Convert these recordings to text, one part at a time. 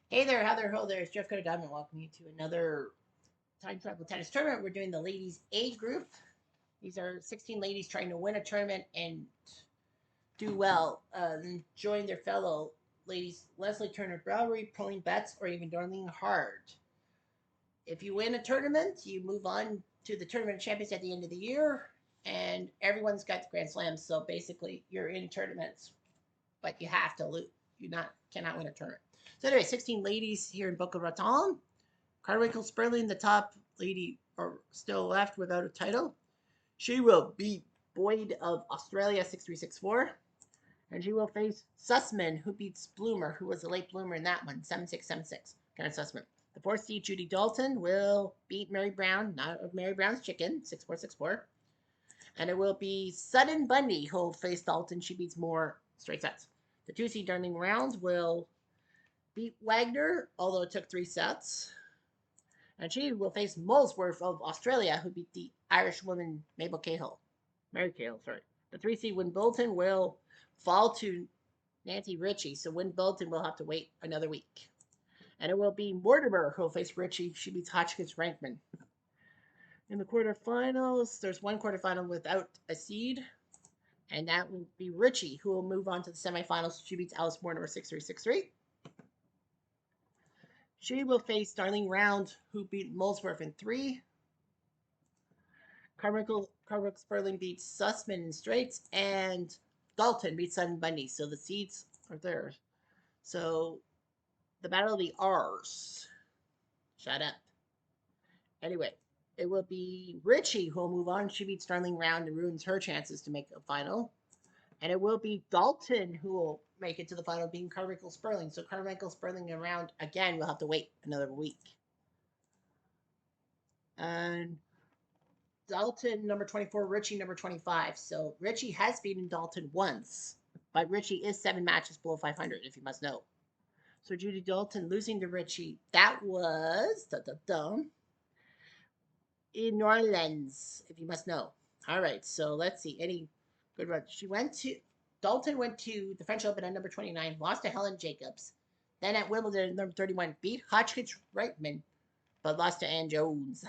Hey there, how there, ho there. It's Jeff Cutter Diamond welcoming you to another time travel tennis tournament. We're doing the ladies A group. These are 16 ladies trying to win a tournament and do well, join their fellow ladies Leslie Turner Browery, Pauline Betts, or even Darlene Hard. If you win a tournament, you move on to the tournament champions at the end of the year, and everyone's got the Grand Slams. So basically, you're in tournaments, but you have to lose. You not cannot win a tournament. So anyway, 16 ladies here in Boca Raton. Carmichael Sperling, the top lady, are still left without a title. She will beat Boyd of Australia 6364. And she will face Sussman, who beats Bloomer, who was a late bloomer in that one, 7676. Karen Sussman. The fourth seed, Judy Dalton, will beat Mary Brown, not of Mary Brown's Chicken, 6464. And it will be Sudden Bundy who will face Dalton. She beats more straight sets. The two seed, Darling Rounds, will beat Wagner, although it took 3 sets. And she will face Molesworth of Australia, who beat the Irish woman Mabel Cahill. Mary Cahill, sorry. The 3 seed Wimbledon will fall to Nancy Ritchie, so Wimbledon will have to wait another week. And it will be Mortimer who will face Ritchie. She beats Hotchkiss Rankman. In the quarterfinals, there's one quarterfinal without a seed, and that will be Ritchie, who will move on to the semifinals. She beats Alice Mortimer 6363. She will face Darlene Round, who beat Molesworth in 3. Carmichael Sperling beats Sussman in straights, and Dalton beats Sudden Bundy. So the seeds are there. So the battle of the R's. Shut up. Anyway, it will be Ritchie who will move on. She beats Darlene Round and ruins her chances to make a final. And it will be Dalton who will make it to the final, being Carmichael Sperling. So Carmichael Sperling and Round again will have to wait another week. And Dalton, number 24, Ritchie, number 25. So Ritchie has beaten Dalton once, but Ritchie is 7 matches below 500, if you must know. So Judy Dalton losing to Ritchie, that was in New Orleans, if you must know. All right, so let's see. Any good run? Dalton went to the French Open at number 29, lost to Helen Jacobs. Then at Wimbledon, number 31, beat Hotchkiss Reitman, but lost to Ann Jones.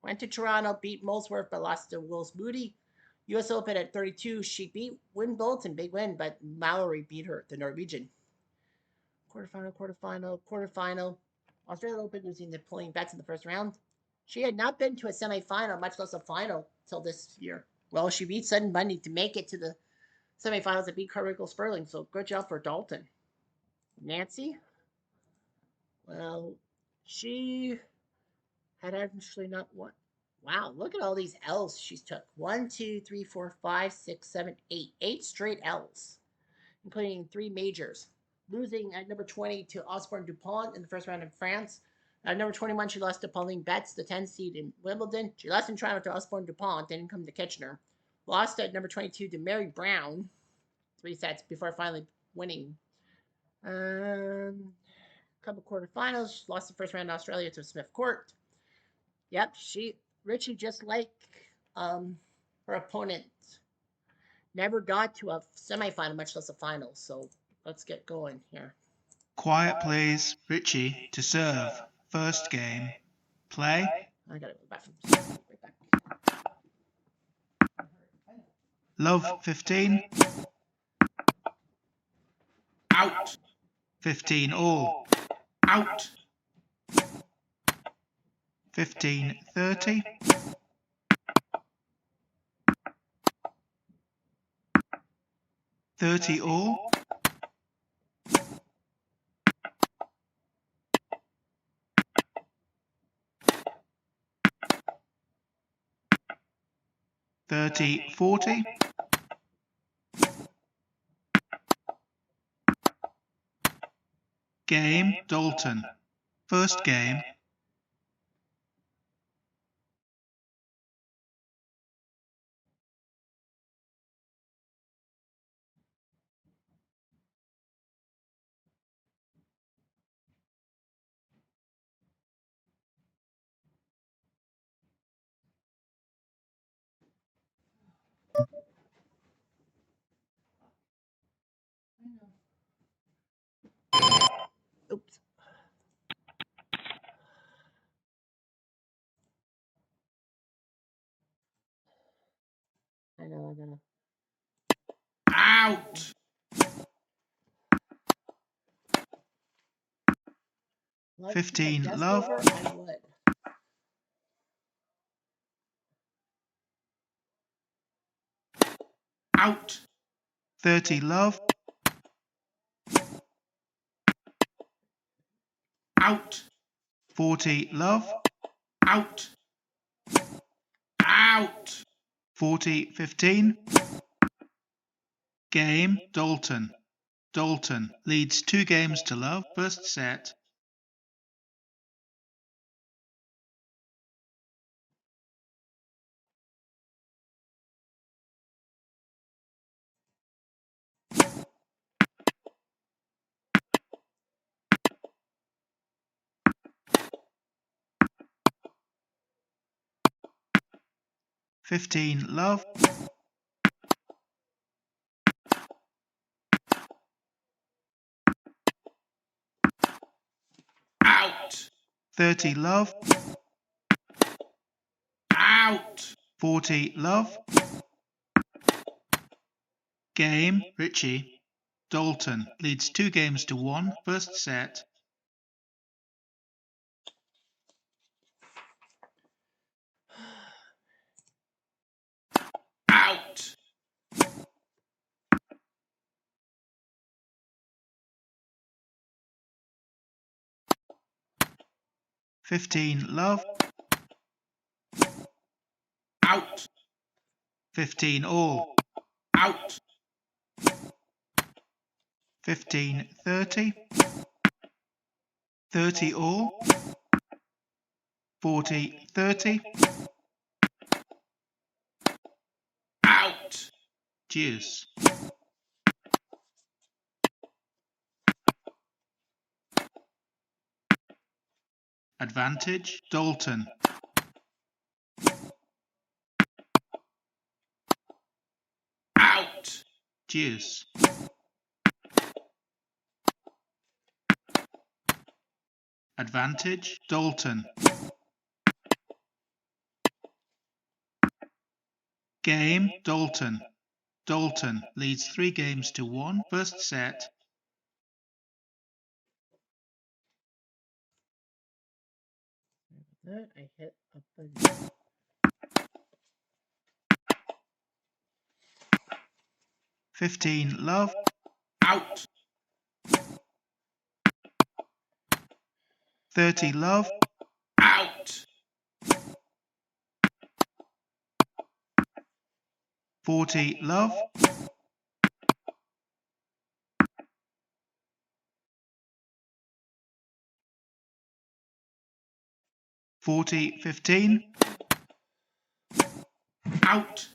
Went to Toronto, beat Molesworth, but lost to Wills Moody. U.S. Open at 32, she beat Wimbledon, big win, but Mallory beat her, the Norwegian. Quarterfinal. Australian Open losing to Pauline Betts in the first round. She had not been to a semifinal, much less a final, till this year. Well, she beat Sudden Bundy to make it to the semifinals and beat Carmichael Sperling, so good job for Dalton. Nancy, well, she had actually not won. Wow, look at all these L's she's took. 1, 2, 3, 4, 5, 6, 7, 8. 8 straight L's, including 3 majors. Losing at number 20 to Osborne Dupont in the first round in France. At number 21, she lost to Pauline Betts, the 10 seed in Wimbledon. She lost in Toronto to Osborne Dupont, didn't come to Kitchener. Lost at number 22 to Mary Brown, 3 sets before finally winning. Couple quarterfinals. Lost the first round in Australia to Smith Court. Yep, Ritchie, just like her opponent, never got to a semifinal, much less a final. So let's get going here. Quiet, please. Ritchie to serve. First game. Play. I gotta go back. Right back. Love 15. Out. 15 all. Out. 15 30. 30 all. 30 40. 'Game Dalton. First game. Oops. I know, I know. Out. Like, 15 desk love. over, I would. Out. 30 love. Out. 40 love. Out. Out. 40-15. Game, Dalton. Dalton leads 2 games to love. First set. Fifteen love. Out. 30 love. Out. 40 love. Game, Richie. Dalton leads 2 games to 1. First set. Out. 15 love. Out. 15 all. Out. 15-30. 30 all. 40-30. Out. Deuce. Advantage, Dalton. Out. Deuce. Advantage, Dalton. Game, Dalton. Dalton leads 3 games to 1. First set. That I hit a button. 15 love. Out. 30 love. Out. 40 love. 40-15. Out.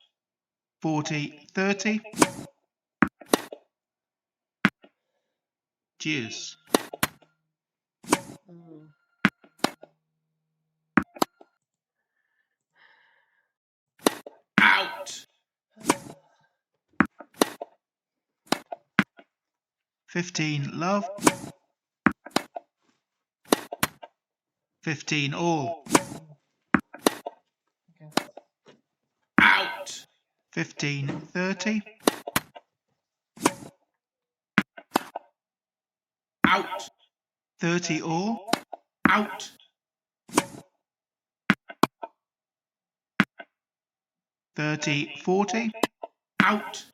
40-30. Deuce. Oh. Out. 15 love. 15 all. Okay. Out. 15-30. Out. 30 all. Out. 30-40. Out.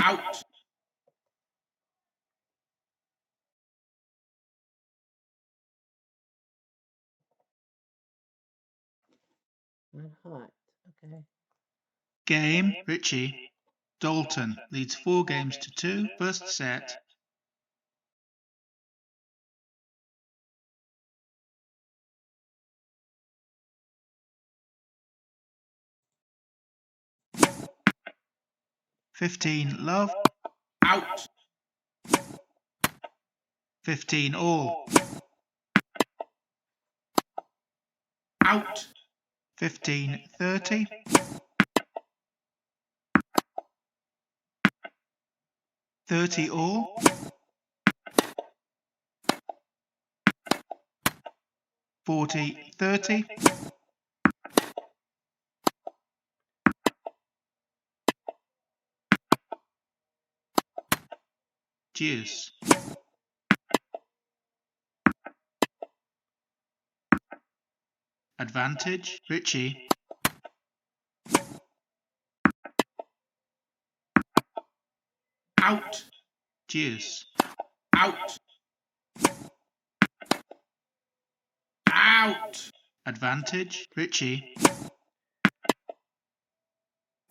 Out. Not hot. Okay. Game, Richie. Dalton leads 4 games to 2. First set. $15 love. Out. 15 all. Out. 15-30. 30 all. 40-30. Deuce. Advantage, Richie. Out. Deuce. Out. Out. Advantage, Richie.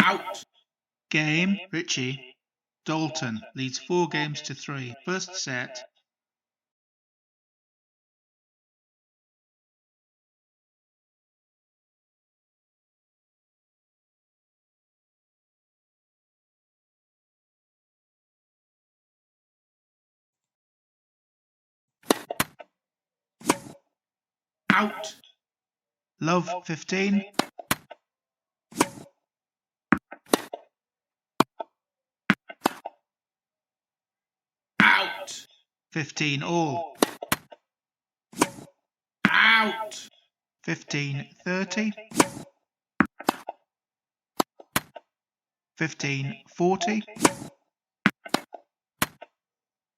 Out. Game, Richie. Dalton leads 4 games to 3. First set. Out. Love 15. Out. 15 all. Out. 15 30. 15 40.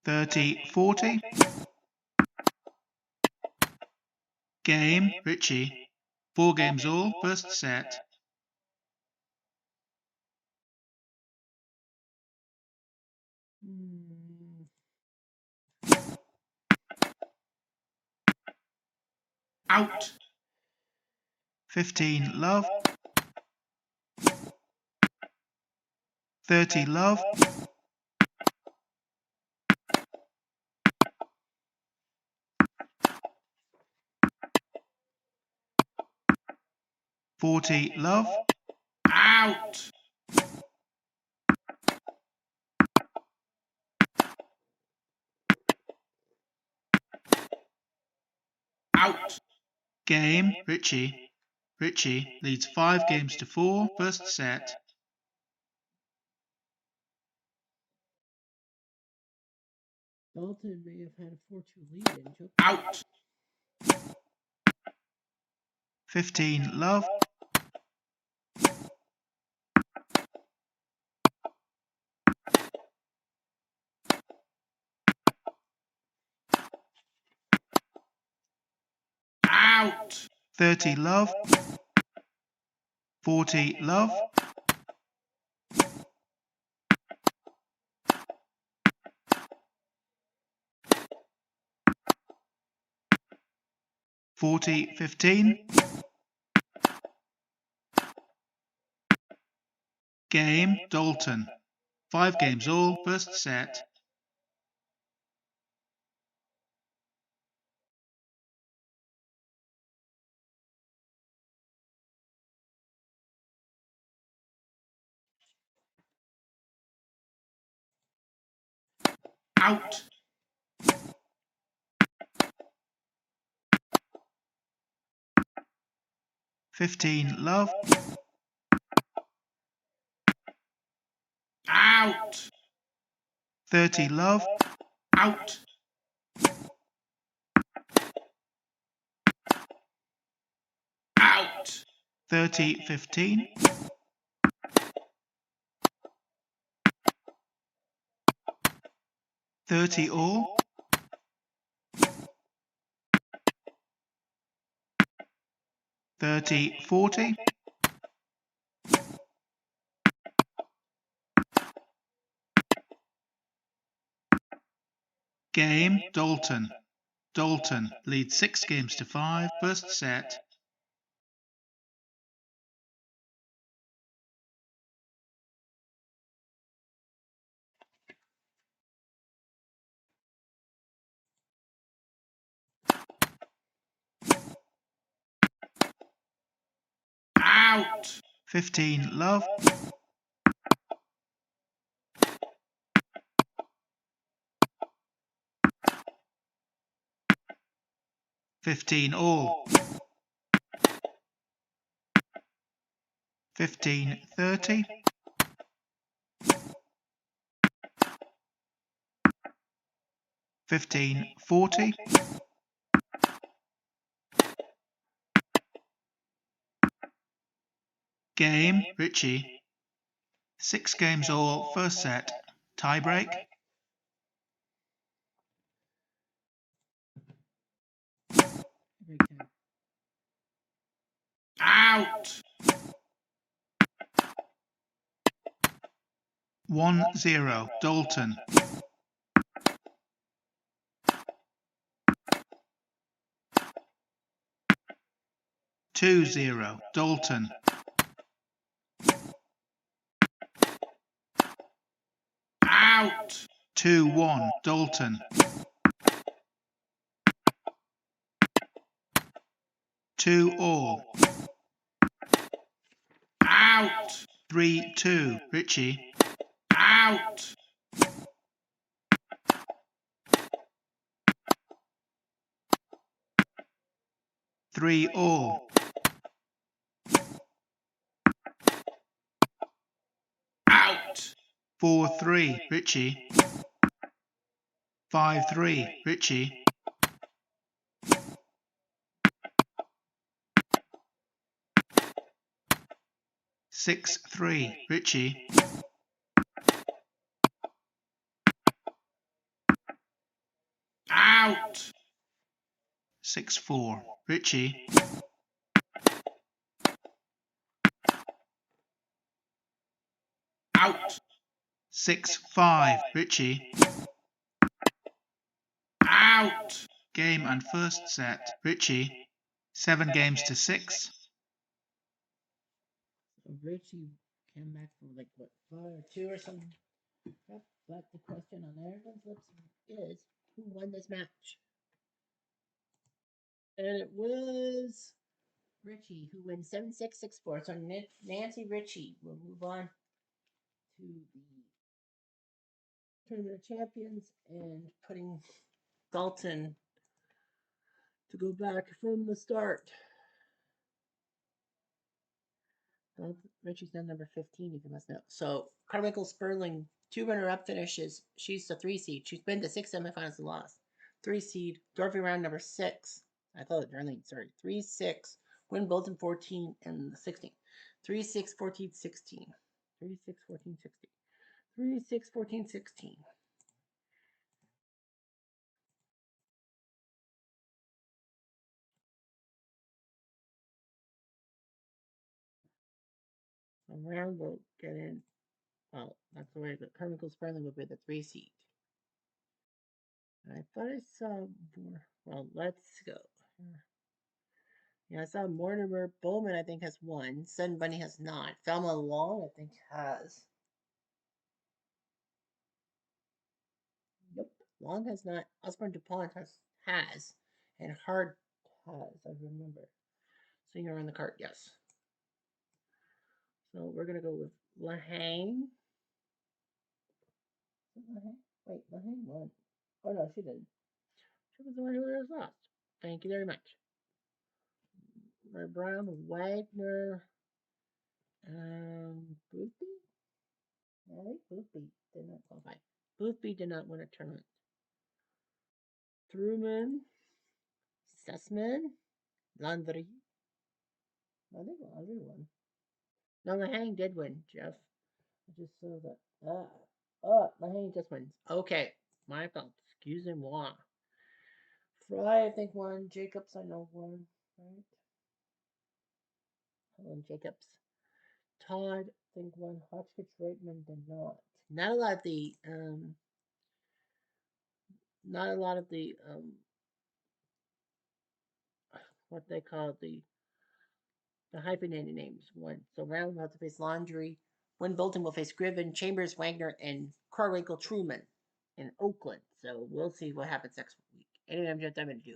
30 40. Game, Richie. 4 games all. First set. Out. 15 love. 30 love. 40 love. Out. Out. Game, Richie. Richie leads 5 games to 4. First set. Dalton may have had a 4-2 lead in Joker. Out. 15 love. 30 love. 40 love. 40 15. Game, Dalton. 5 games all. First set. Out. 15 love. Out. 30 love. Out. 30 15. 30 all. 30 40. 'Game, Dalton. Dalton leads 6 games to 5. First set. Out. 15 love. 15 all. 15 30. 15 40. 'Game, Richie. 6 games all. First set. Tie break. Okay. Out. 1-0 Dalton. 2-0 Dalton. 2-1 Dalton. 2-all. Out. 3-2 Richie. Out. 3-all. Out. 4-3 Richie. 5-3 Richie. 6-3 Richie. 6-4 Richie. 6-5 Richie. Out. Game and first set Richie. 7 games to 6. So Richie came back from like what 5-2 or something. But the question on everyone's lips is who won this match? And it was Richie who wins 7-6, 6-4. So Nancy Richie will move on to the Tournament of Champions and putting Dalton to go back from the start. Richie's now number 15, if you must know. So Carmichael Sperling, 2 runner-up finishes. She's the 3 seed. She's been to 6 semifinals and lost. 3 seed, Dorothy Round number 6. I thought Darlene, sorry. 3-6, win both in 14 and 16. 3-6, 14, 16. 3-6, 14, 16. 3-6, 14, 16. So Round will get in. Well, that's the way, but Carmichael Sperling will be the 3 seed. I thought I saw more. Well, let's go. Yeah, I saw Mortimer Bowman, I think, has 1. Sun Bunny has not. Thelma Long, I think, has. Nope. Long has not. Osborne DuPont has. And Hart has, I remember. Seeing her on the cart, yes. So we're going to go with Lahane. Wait, Lahane won. Oh, no, she didn't. She was the one who was lost. Thank you very much. Brown, Wagner, Boothby? I think Boothby did not qualify. Boothby did not win a tournament. Truman, Sussman, Landry. I think Landry won. No, Lahane did win, Jeff. I just saw that. Lahane just wins. Okay, my fault. Excusez-moi. Fry, I think, won. Jacobs, I know, won. Right? Helen Jacobs. Todd, I think, won. Hotchkiss Reitman did not. Not a lot of the what they call the hyphenated names won. So Round will have to face Laundry. Win Bolton will face Griven, Chambers, Wagner, and Carmichael Truman in Oakland. So we'll see what happens next week. Anyway, I'm just having to do.